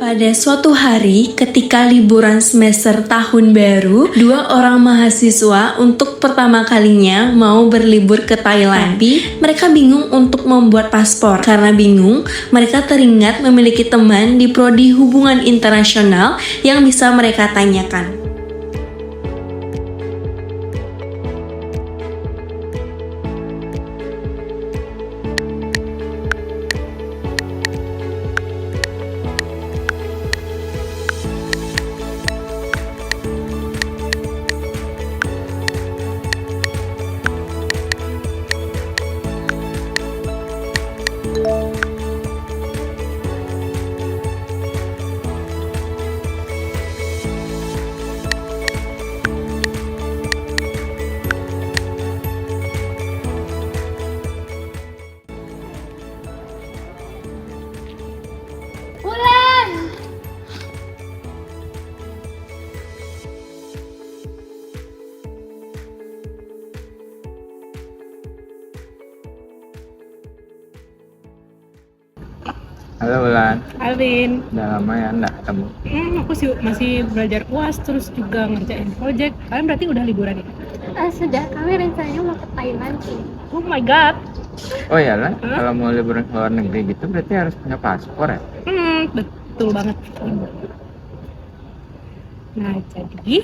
Pada suatu hari, ketika liburan semester tahun baru, dua orang mahasiswa untuk pertama kalinya mau berlibur ke Thailand. Tapi, mereka bingung untuk membuat paspor. Karena bingung, mereka teringat memiliki teman di prodi hubungan internasional yang bisa mereka tanyakan. Bulan! Halo Ulan, Alvin, udah lama ya nggak ketemu. aku masih belajar UAS terus juga ngerjain project. Kalian berarti udah liburan ya? Sudah, kami rencananya mau ke Thailand sih. Oh my god. Oh ya Lan, Hah? kalau mau liburan ke luar negeri gitu berarti harus punya paspor ya? Betul banget. Nah, jadi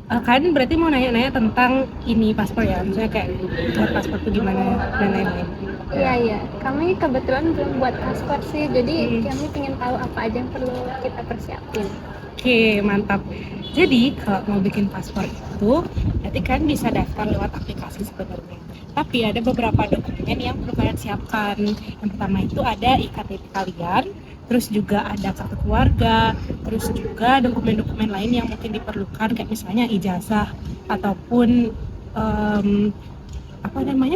kalian berarti mau nanya-nanya tentang ini paspor ya? Maksudnya kayak buat paspor tuh gimana dan lain-lain. Iya. Kami kebetulan belum buat paspor sih, jadi kami ingin tahu apa aja yang perlu kita persiapin. Oke, mantap. Jadi kalau mau bikin paspor itu, nanti kalian bisa daftar lewat aplikasi sebenarnya. Tapi ada beberapa dokumen yang perlu kalian siapkan. Yang pertama itu ada IKTP kalian, terus juga ada kartu keluarga, terus juga dokumen-dokumen lain yang mungkin diperlukan kayak misalnya ijazah ataupun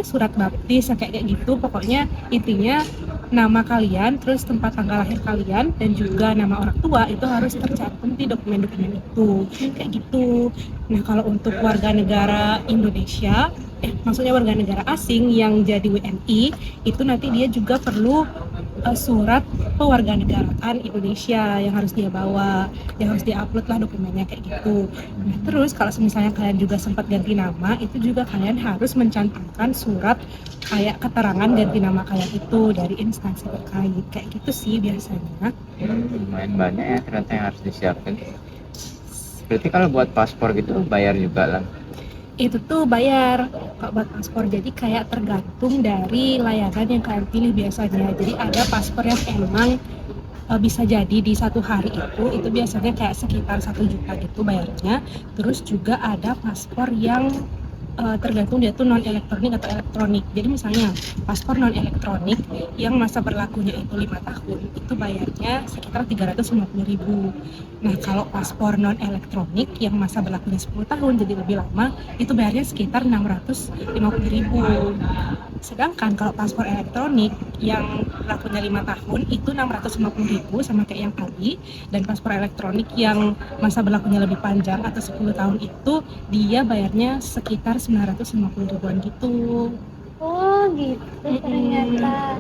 surat baptis kayak gitu. Pokoknya intinya nama kalian, terus tempat tanggal lahir kalian, dan juga nama orang tua itu harus tercantum di dokumen-dokumen itu kayak gitu. Nah, kalau untuk warga negara Indonesia, maksudnya warga negara asing yang jadi WNI, itu nanti dia juga perlu surat pewarganegaraan Indonesia yang harus dia bawa, yang harus dia upload lah dokumennya kayak gitu. Nah, terus kalau misalnya kalian juga sempat ganti nama, itu juga kalian harus mencantumkan surat kayak keterangan ganti nama kalian itu dari instansi terkait kayak gitu sih biasanya. Lumayan banyak ya ternyata yang harus disiapin. Berarti kalau buat paspor gitu bayar juga Lan? Itu tuh bayar kalau buat paspor, jadi kayak tergantung dari layanan yang kalian pilih biasanya. Jadi ada paspor yang emang bisa jadi di satu hari itu biasanya kayak sekitar 1 juta gitu bayarnya. Terus juga ada paspor yang tergantung dia tuh non elektronik atau elektronik. Jadi misalnya paspor non elektronik yang masa berlakunya itu 5 tahun itu bayarnya sekitar 350.000. Nah, kalau paspor non elektronik yang masa berlakunya 10 tahun jadi lebih lama itu bayarnya sekitar 650.000. Sedangkan kalau paspor elektronik yang berlakunya 5 tahun itu 650.000 sama kayak yang tadi. Dan paspor elektronik yang masa berlakunya lebih panjang atau 10 tahun itu dia bayarnya sekitar 950.000-an gitu. Oh gitu ternyata.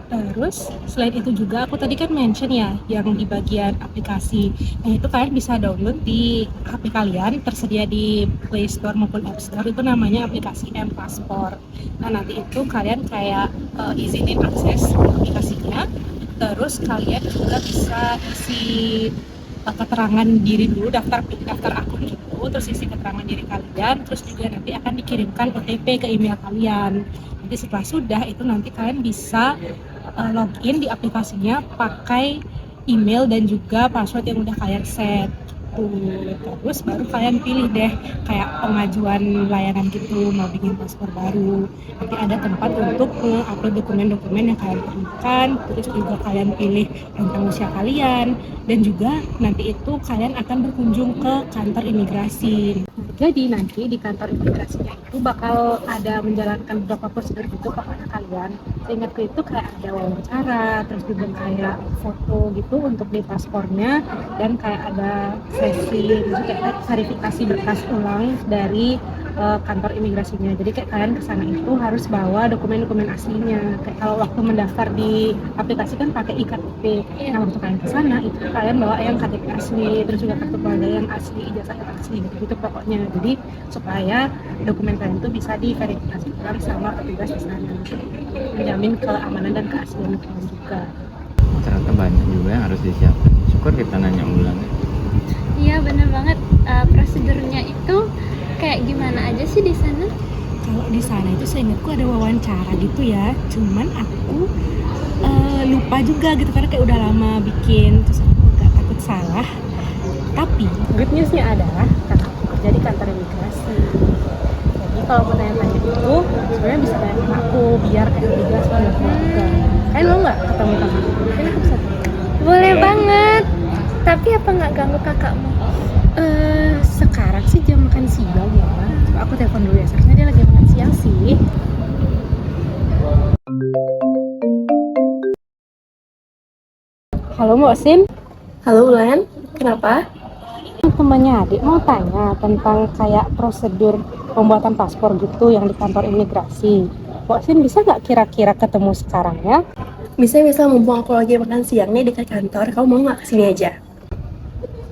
Terus selain itu juga aku tadi kan mention ya yang di bagian aplikasi. Nah, itu kalian bisa download di HP kalian, tersedia di Play Store maupun App Store. Itu namanya aplikasi M-Paspor. Nah, nanti itu kalian kayak izinin akses aplikasinya. Terus kalian juga bisa isi keterangan diri dulu, daftar akun gitu, terus isi keterangan diri kalian, terus juga nanti akan dikirimkan OTP ke email kalian. Nanti setelah sudah itu nanti kalian bisa login di aplikasinya pakai email dan juga password yang udah kalian set. Terus baru kalian pilih deh kayak pengajuan layanan gitu, mau bikin paspor baru. Nanti ada tempat untuk upload dokumen-dokumen yang kalian perlukan, terus juga kalian pilih tentang usia kalian, dan juga nanti itu kalian akan berkunjung ke kantor imigrasi. Jadi nanti di kantor imigrasinya itu bakal ada menjalankan beberapa prosedur gitu kepada kalian. Seingatku itu kayak ada wawancara, terus juga kayak foto gitu untuk di paspornya, dan kayak ada sesi kayak verifikasi berkas ulang dari kantor imigrasinya. Jadi kayak kalian kesana itu harus bawa dokumen-dokumen aslinya. Kayak kalau waktu mendaftar di aplikasi kan pakai iktp. Nah waktu kalian kesana itu kalian bawa yang KTP asli, terus juga kartu keluarga yang asli, ijazah yang asli gitu pokoknya. Jadi supaya dokumen kalian itu bisa diverifikasi ulang sama petugas di sana, menjamin keamanan dan keaslian kalian juga. Ternyata banyak juga yang harus disiapkan. Syukur kita nanya ulang. Iya bener banget. Prosedurnya itu kayak gimana aja sih di sana? Kalau di sana itu seingatku ada wawancara gitu ya, cuman aku lupa juga gitu karena kayak udah lama bikin, terus aku agak takut salah. Tapi good newsnya adalah karena aku kerja di kantor imigrasi, jadi kalau mau tanya-tanya itu sebenarnya bisa tanya sama aku biar kayak lebih jelas pada keluarga. Kalian mau nggak ketemu kakak? Mungkin aku bisa tanya. Boleh banget. Tapi apa nggak ganggu kakakmu? Sekarang sih jam makan siang ya. Coba aku telepon dulu ya, seharusnya dia lagi makan siang sih. Halo Mbak Sim, Halo Ulan, kenapa? temannya adik mau tanya tentang kayak prosedur pembuatan paspor gitu yang di kantor imigrasi. Mbak Sim bisa nggak kira-kira ketemu sekarang ya? Bisa mumpung aku lagi makan siang nih dekat kantor, kamu mau nggak kesini aja?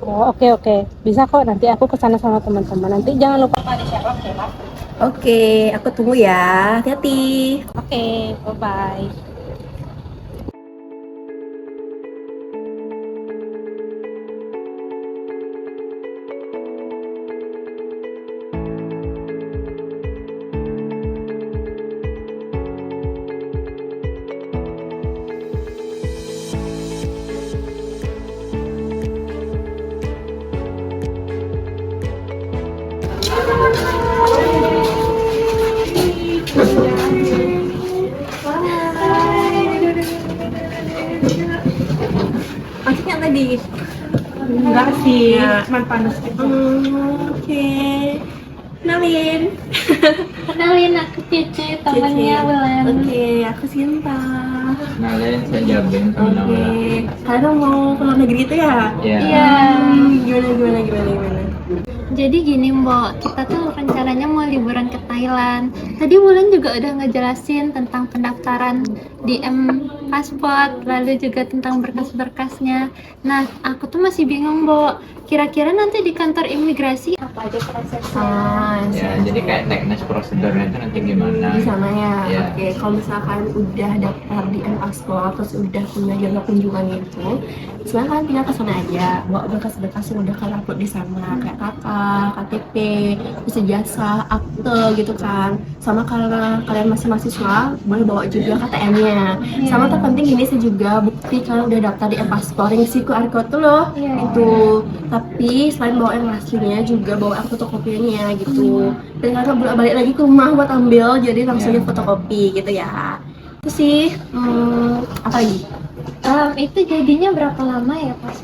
Oh oke. Bisa kok, nanti aku kesana sama teman-teman. Nanti jangan lupa di share ya Pak. Oke, aku tunggu ya. Hati-hati. Oke, bye-bye. Maksudnya tadi? Enggak sih, Ya. cuman panas aja. Oke. Kenalin. Kenalin aku Cici, temannya Wulan. Oke, aku Sinta. Kenalin, saya Jabin, teman Oke. Aula. Kalian mau ke luar negeri itu ya? Ya. Iya. Gimana? Jadi gini Mbok, kita tuh rencananya mau liburan ke Thailand. Tadi Wulan juga udah ngejelasin tentang pendaftaran di paspor, lalu juga tentang berkas-berkasnya. Nah, aku tuh masih bingung Mbok, kira-kira nanti di kantor imigrasi apa aja prosesnya? Ya, jadi kayak teknis prosedurnya itu nanti gimana? Di sana ya. Ya. Oke, kalau misalkan udah daftar di paspor terus udah punya jadwal kunjungan itu, sebenarnya kalian tinggal ke sana aja, bawa berkas-berkas yang udah kalian upload di sana kayak KTP, terus ijazah, akte gitu kan. Sama kalau kalian masih mahasiswa, boleh bawa juga KTM-nya. Sama terpenting ini sih juga bukti kalian udah daftar di paspor yang isi QR code tuh loh. Iya. Itu. Tapi selain bawa yang aslinya juga bawa yang fotokopiannya gitu. Dan kalian boleh balik lagi ke rumah buat ambil, jadi langsung di fotokopi gitu ya. Itu sih, apa lagi? Itu jadinya berapa lama ya Pas?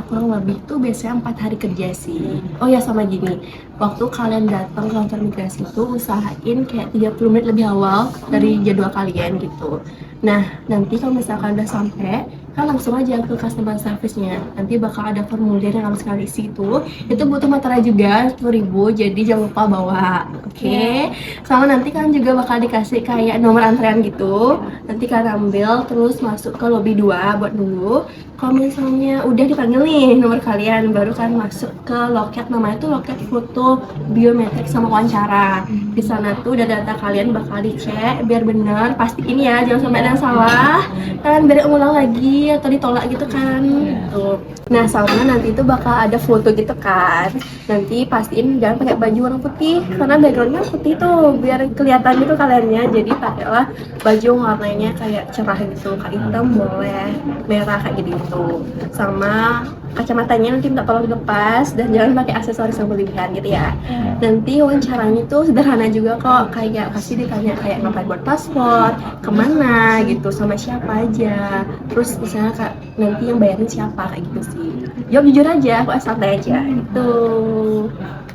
Kurang lebih tuh biasanya 4 hari kerja sih. Oh ya sama gini, waktu kalian datang ke kantor migrasi itu usahain kayak 30 menit lebih awal dari jadwal kalian gitu. Nah, nanti kalau misalkan udah sampai, kan langsung aja ke customer service-nya. Nanti bakal ada formulir yang harus kalian isi itu butuh materai juga 10.000, jadi jangan lupa bawa. Oke. Sama nanti kan juga bakal dikasih kayak nomor antrean gitu. Nanti kalian ambil terus masuk ke lobby 2 buat nunggu. Kalau misalnya udah dipanggil nih nomor kalian, baru kan masuk ke loket, namanya tuh loket foto biometrik sama wawancara. Di sana tuh udah data kalian bakal dicek biar benar, pastiin ya jangan sampai ada yang salah. Kalian biar ulang lagi atau ditolak gitu kan. Tuh. Nah, sama nanti itu bakal ada foto gitu kan. Nanti pastiin jangan pakai baju warna putih karena backgroundnya putih tuh biar kelihatan gitu kaliannya. Jadi pakailah baju warnanya kayak cerah gitu, kayak hitam boleh, merah kayak gitu. Sama kacamatanya nanti minta tolong dilepas dan jangan pakai aksesoris yang berlebihan gitu ya. Nanti wawancaranya tuh sederhana juga kok, kayak pasti ditanya kayak ngapain buat paspor, kemana gitu, sama siapa aja, terus misalnya kak nanti yang bayarin siapa kayak gitu sih. Jawab jujur aja, aku santai aja gitu.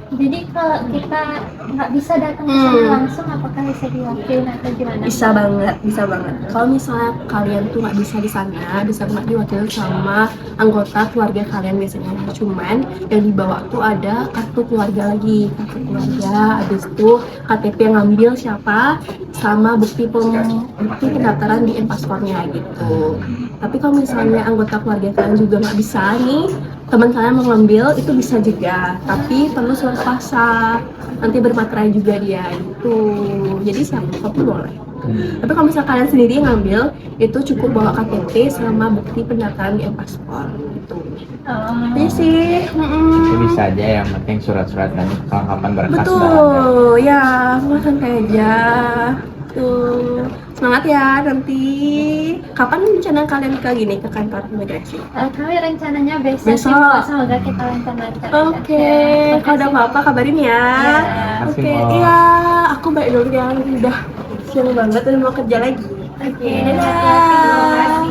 Jadi kalau kita nggak bisa datang ke sana langsung, apakah bisa diwakilin atau gimana? Bisa banget, bisa banget. Kalau misalnya kalian tuh nggak bisa di sana, bisa banget diwakilin sama anggota keluarga kalian biasanya. Cuman yang dibawa tuh ada kartu keluarga lagi, kartu keluarga. Habis itu KTP yang ngambil siapa, sama bukti pendaftaran di paspornya gitu. Tapi kalau misalnya anggota keluarga kalian juga nggak bisa nih, teman kalian mau ngambil itu bisa juga, tapi perlu surat kuasa, nanti bermaterai juga dia gitu. Jadi siapa pun boleh. Tapi kalau misalnya kalian sendiri yang ngambil, itu cukup bawa KTP sama bukti pendaftaran di paspor gitu. Iya sih. Itu bisa aja, yang penting surat-surat nanti kelengkapan berkas udah ada. Betul, ya, semua santai aja. Tuh, semangat ya nanti. Kapan rencana kalian ke kantor imigrasi? Kami rencananya besok. Besok. Sih, Mbak. Semoga kita lancar-lancar. Oke, kalau ada apa-apa kabarin ya. Makasih, Oke, Mo. iya, aku balik dulu ya, udah siang banget dan mau kerja lagi. Oke, dadah.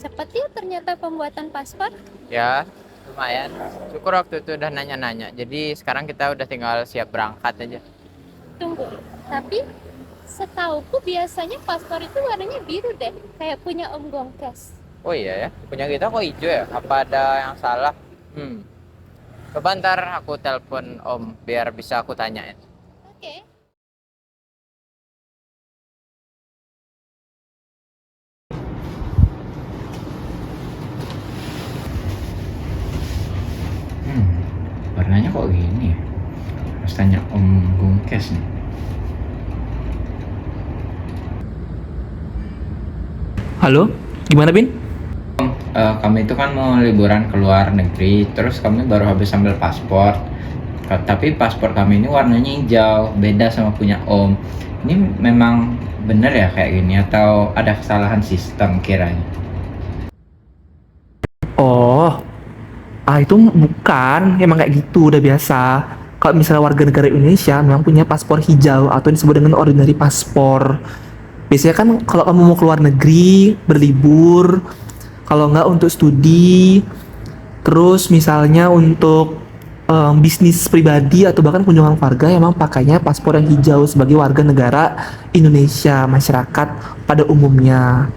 Cepet ya ternyata pembuatan paspor. Ya, lumayan. Syukur waktu itu udah nanya-nanya. Jadi sekarang kita udah tinggal siap berangkat aja. Tunggu, tapi setauku biasanya paspor itu warnanya biru deh, kayak punya Om Gongkes. Oh iya ya, punya kita kok hijau ya? Apa ada yang salah? Coba ntar aku telepon Om biar bisa aku tanyain. Oke. Warnanya kok gini ya? Harus tanya Om Gungkes nih. Halo, gimana Bin? Kami itu kan mau liburan ke luar negeri, terus kami baru habis ambil paspor. Tapi paspor kami ini warnanya hijau, beda sama punya Om. Ini memang bener ya kayak gini atau ada kesalahan sistem kiranya? Oh, itu bukan, emang kayak gitu, udah biasa. Kalau misalnya warga negara Indonesia memang punya paspor hijau atau yang disebut dengan ordinary paspor. Biasanya kan kalau kamu mau keluar negeri, berlibur, kalau nggak untuk studi, terus misalnya untuk bisnis pribadi atau bahkan kunjungan keluarga, emang pakainya paspor yang hijau sebagai warga negara Indonesia, masyarakat pada umumnya.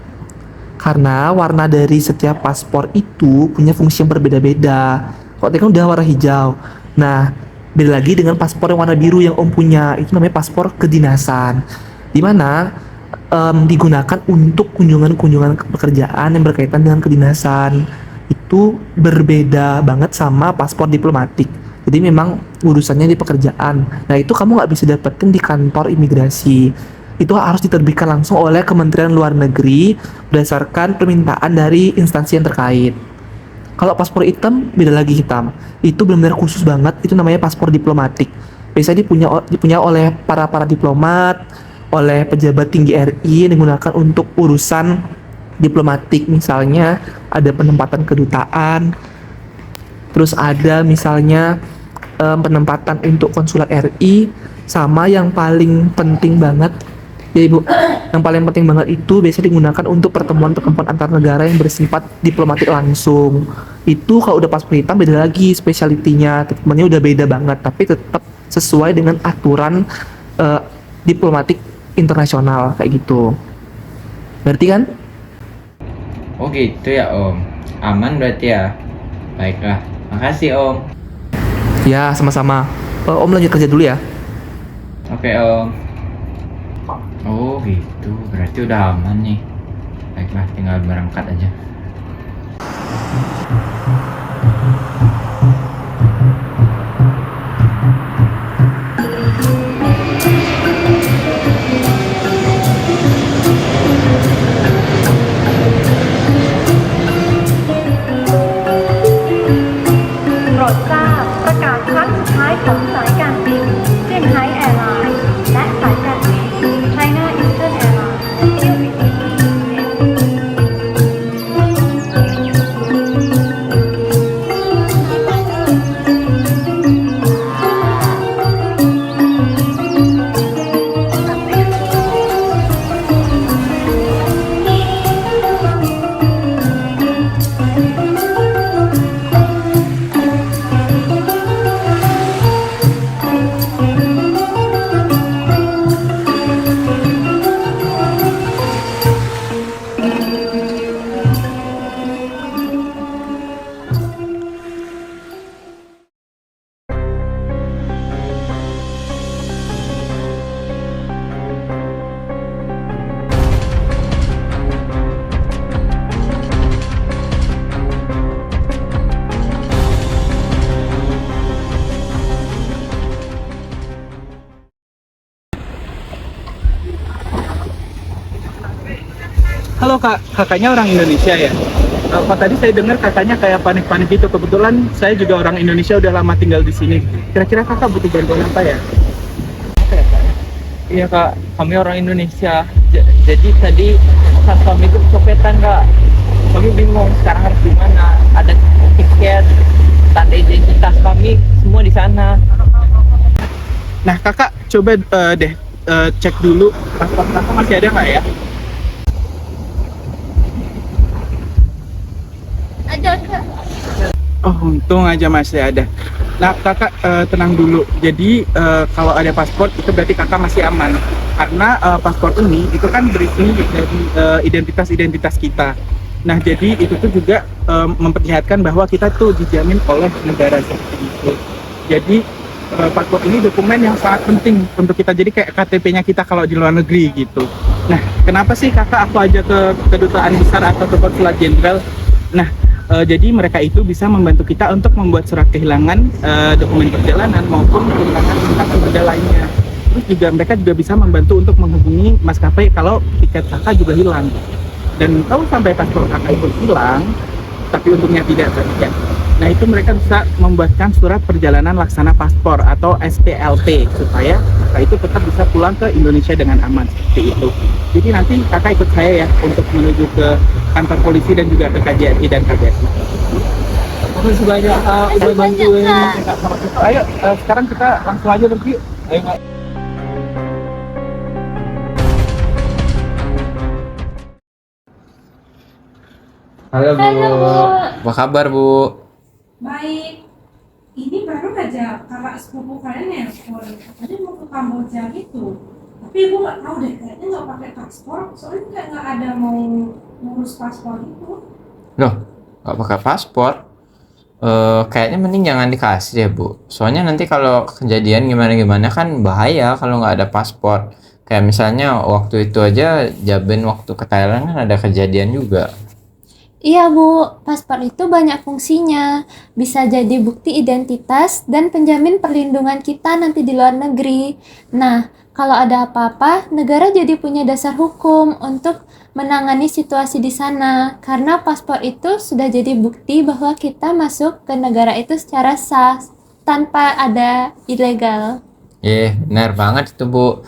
Karena warna dari setiap paspor itu punya fungsi yang berbeda-beda. Kalau tadi kan udah warna hijau. Nah, beda lagi dengan paspor yang warna biru yang Om punya. Itu namanya paspor kedinasan. Dimana digunakan untuk kunjungan-kunjungan pekerjaan yang berkaitan dengan kedinasan. Itu berbeda banget sama paspor diplomatik. Jadi memang urusannya di pekerjaan. Nah, itu kamu nggak bisa dapetin di kantor imigrasi. Itu harus diterbitkan langsung oleh Kementerian Luar Negeri berdasarkan permintaan dari instansi yang terkait. Kalau paspor hitam, beda lagi hitam. Itu benar-benar khusus banget, itu namanya paspor diplomatik. Biasanya dipunya oleh para diplomat, oleh pejabat tinggi RI yang digunakan untuk urusan diplomatik. Misalnya ada penempatan kedutaan, terus ada misalnya penempatan untuk konsulat RI, sama yang paling penting banget ya Ibu, yang paling penting banget itu biasanya digunakan untuk pertemuan-pertemuan antar negara yang bersifat diplomatik langsung. Itu kalau udah paspor hitam beda lagi spesialitinya, treatmentnya udah beda banget, tapi tetap sesuai dengan aturan diplomatik internasional kayak gitu. Berarti kan? Oh gitu ya Om, aman berarti ya? Baiklah, makasih Om. Ya, sama-sama. Om lanjut kerja dulu ya. Oke Om. Oh gitu, berarti udah aman nih. Baiklah, tinggal berangkat aja. Halo kak, kakaknya orang Indonesia ya? Kok tadi saya dengar kakaknya kayak panik-panik gitu. Kebetulan saya juga orang Indonesia, udah lama tinggal di sini. Kira-kira kakak butuh bantuan apa ya? Apa ya kak? Iya kak, kami orang Indonesia. Jadi tadi saat kami itu kecopetan kak. Kami bingung sekarang harus gimana. Ada tiket, tanda identitas kami semua di sana. Nah kakak coba deh cek dulu paspor kakak masih ada nggak ya? Ada Kak. Oh untung aja masih ada. Nah kakak tenang dulu. Jadi kalau ada paspor itu berarti kakak masih aman. Karena paspor ini itu kan berisi dari identitas-identitas kita. Nah jadi itu tuh juga memperlihatkan bahwa kita tuh dijamin oleh negara seperti itu. Jadi paspor ini dokumen yang sangat penting untuk kita, jadi kayak KTP-nya kita kalau di luar negeri gitu. Nah kenapa sih kakak aku aja ke kedutaan besar atau ke konsulat jenderal? Nah jadi mereka itu bisa membantu kita untuk membuat surat kehilangan dokumen perjalanan maupun kehilangan tentang benda lainnya. Terus juga mereka juga bisa membantu untuk menghubungi maskapai kalau tiket kakak juga hilang. Dan kalau sampai paspor kakak itu hilang, tapi untungnya tidak terjadi. Nah itu mereka bisa membuatkan surat perjalanan laksana paspor atau SPLP supaya kakak itu tetap bisa pulang ke Indonesia dengan aman seperti itu. Jadi nanti kakak ikut saya ya untuk menuju ke kantor polisi dan juga ke KJRI dan KBRI. Makasih banyak kak, udah bantuin. Ayo sekarang kita langsung aja pergi. Ayo kak. Halo Bu. Halo, Bu. Apa kabar Bu? Baik, ini baru aja kakak sepupu kalian nelpon, katanya mau ke Kamboja gitu. Tapi ibu nggak tahu deh, kayaknya nggak pakai paspor, soalnya kayak nggak ada mau ngurus paspor itu. Loh, nggak pakai paspor? Kayaknya mending jangan dikasih deh Bu. Soalnya nanti kalau kejadian gimana-gimana kan bahaya kalau nggak ada paspor. Kayak misalnya waktu itu aja Jaben waktu ke Thailand kan ada kejadian juga. Iya Bu, paspor itu banyak fungsinya. Bisa jadi bukti identitas dan penjamin perlindungan kita nanti di luar negeri. Nah, kalau ada apa-apa, negara jadi punya dasar hukum untuk menangani situasi di sana. Karena paspor itu sudah jadi bukti bahwa kita masuk ke negara itu secara sah, tanpa ada ilegal. Benar banget itu Bu.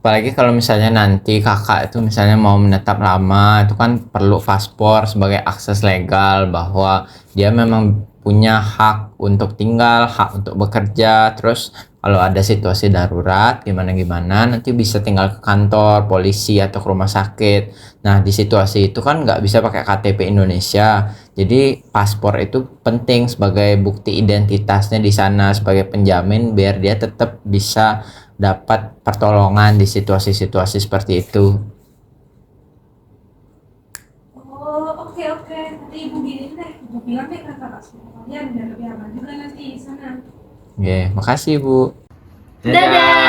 Apalagi kalau misalnya nanti kakak itu misalnya mau menetap lama, itu kan perlu paspor sebagai akses legal bahwa dia memang punya hak untuk tinggal, hak untuk bekerja. Terus kalau ada situasi darurat gimana-gimana nanti bisa tinggal ke kantor polisi atau ke rumah sakit. Nah di situasi itu kan nggak bisa pakai KTP Indonesia. Jadi paspor itu penting sebagai bukti identitasnya di sana, sebagai penjamin biar dia tetap bisa dapat pertolongan di situasi-situasi seperti itu. Oh, oke. Nanti ibu gini deh, ibu bilang deh ke kakak sepupu kalian biar lebih aman juga nanti di sana. Makasih Bu. Dadah!